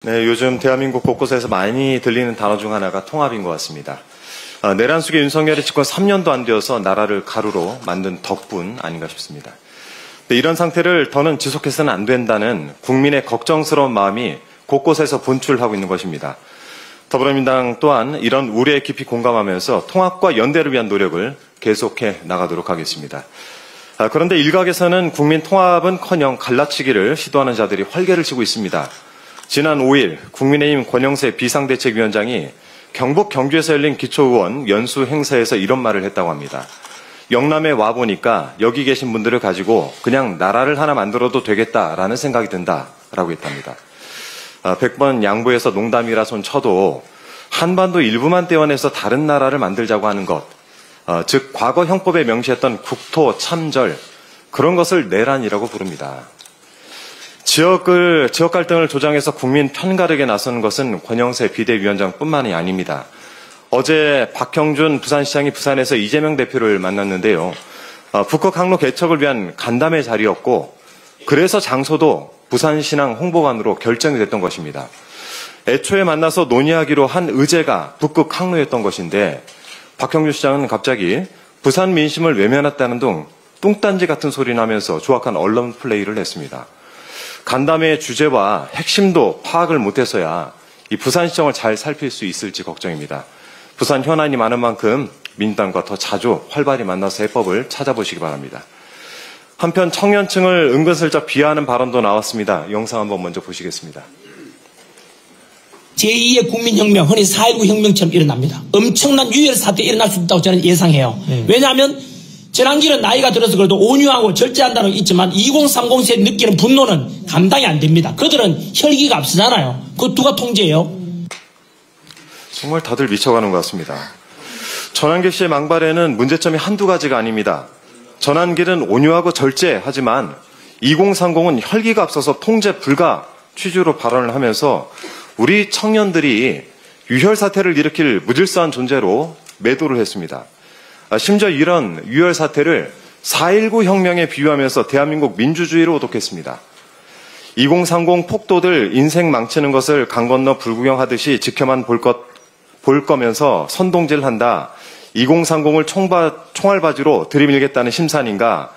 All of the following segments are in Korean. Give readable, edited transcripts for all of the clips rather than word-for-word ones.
네, 요즘 대한민국 곳곳에서 많이 들리는 단어 중 하나가 통합인 것 같습니다. 내란 속에 윤석열이 집권 3년도 안 되어서 나라를 가루로 만든 덕분 아닌가 싶습니다. 이런 상태를 더는 지속해서는 안 된다는 국민의 걱정스러운 마음이 곳곳에서 분출하고 있는 것입니다. 더불어민주당 또한 이런 우려에 깊이 공감하면서 통합과 연대를 위한 노력을 계속해 나가도록 하겠습니다. 그런데 일각에서는 국민 통합은커녕 갈라치기를 시도하는 자들이 활개를 치고 있습니다. 지난 5일 국민의힘 권영세 비상대책위원장이 경북 경주에서 열린 기초의원 연수 행사에서 이런 말을 했다고 합니다. 영남에 와보니까 여기 계신 분들을 가지고 그냥 나라를 하나 만들어도 되겠다라는 생각이 든다라고 했답니다. 100번 양보해서 농담이라 손 쳐도 한반도 일부만 떼어내서 다른 나라를 만들자고 하는 것, 즉 과거 형법에 명시했던 국토 참절, 그런 것을 내란이라고 부릅니다. 지역 갈등을 조장해서 국민 편가르게 나서는 것은 권영세 비대위원장뿐만이 아닙니다. 어제 박형준 부산시장이 부산에서 이재명 대표를 만났는데요. 북극 항로 개척을 위한 간담회 자리였고, 그래서 장소도 부산신항 홍보관으로 결정이 됐던 것입니다. 애초에 만나서 논의하기로 한 의제가 북극 항로였던 것인데, 박형준 시장은 갑자기 부산 민심을 외면했다는 등 뚱딴지 같은 소리를 하면서 조악한 언론 플레이를 했습니다. 간담회의 주제와 핵심도 파악을 못해서야 이 부산시정을 잘 살필 수 있을지 걱정입니다. 부산 현안이 많은 만큼 민주당과 더 자주 활발히 만나서 해법을 찾아보시기 바랍니다. 한편 청년층을 은근슬쩍 비하하는 발언도 나왔습니다. 영상 한번 먼저 보시겠습니다. 제2의 국민혁명, 흔히 4.19 혁명처럼 일어납니다. 엄청난 유혈 사태 일어날 수 있다고 저는 예상해요. 왜냐하면 전환기는 나이가 들어서 그래도 온유하고 절제한다는 게 있지만 2030세에 느끼는 분노는 감당이 안 됩니다. 그들은 혈기가 앞서잖아요. 그거 누가 통제해요? 정말 다들 미쳐가는 것 같습니다. 전환기 씨의 망발에는 문제점이 한두 가지가 아닙니다. 전환기는 온유하고 절제하지만 2030은 혈기가 앞서서 통제 불가 취지로 발언을 하면서 우리 청년들이 유혈 사태를 일으킬 무질서한 존재로 매도를 했습니다. 심지어 이런 유혈 사태를 4.19 혁명에 비유하면서 대한민국 민주주의로 오독했습니다. 2030 폭도들 인생 망치는 것을 강 건너 불구경하듯이 지켜만 볼 거면서 선동질 한다. 2030을 총알바지로 들이밀겠다는 심산인가.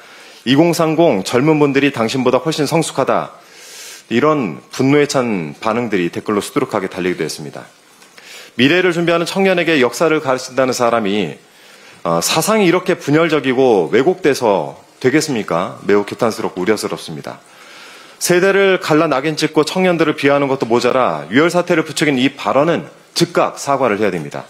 2030 젊은 분들이 당신보다 훨씬 성숙하다. 이런 분노에 찬 반응들이 댓글로 수두룩하게 달리기도 했습니다. 미래를 준비하는 청년에게 역사를 가르친다는 사람이 사상이 이렇게 분열적이고 왜곡돼서 되겠습니까? 매우 개탄스럽고 우려스럽습니다. 세대를 갈라 낙인 찍고 청년들을 비하하는 것도 모자라 유혈 사태를 부추긴 이 발언은 즉각 사과를 해야 됩니다.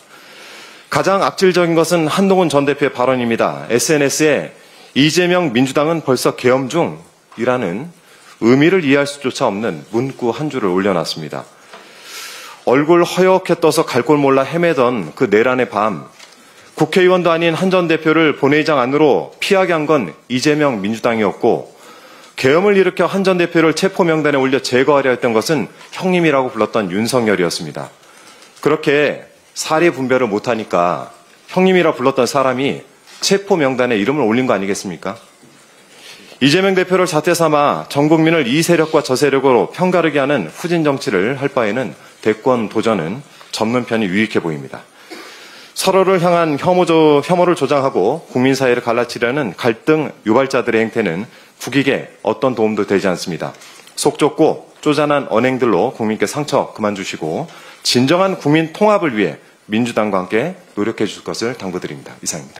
가장 악질적인 것은 한동훈 전 대표의 발언입니다. SNS에 이재명 민주당은 벌써 계엄 중이라는 의미를 이해할 수조차 없는 문구 한 줄을 올려놨습니다. 얼굴 허옇게 떠서 갈 곳 몰라 헤매던 그 내란의 밤, 국회의원도 아닌 한 전 대표를 본회의장 안으로 피하게 한 건 이재명 민주당이었고, 계엄을 일으켜 한 전 대표를 체포 명단에 올려 제거하려 했던 것은 형님이라고 불렀던 윤석열이었습니다. 그렇게 사리 분별을 못하니까 형님이라 불렀던 사람이 체포 명단에 이름을 올린 거 아니겠습니까? 이재명 대표를 잣대 삼아 전 국민을 이 세력과 저 세력으로 편가르게 하는 후진 정치를 할 바에는 대권 도전은 접는 편이 유익해 보입니다. 서로를 향한 혐오를 조장하고 국민 사이를 갈라치려는 갈등 유발자들의 행태는 국익에 어떤 도움도 되지 않습니다. 속 좁고 쪼잔한 언행들로 국민께 상처 그만 주시고 진정한 국민 통합을 위해 민주당과 함께 노력해 주실 것을 당부드립니다. 이상입니다.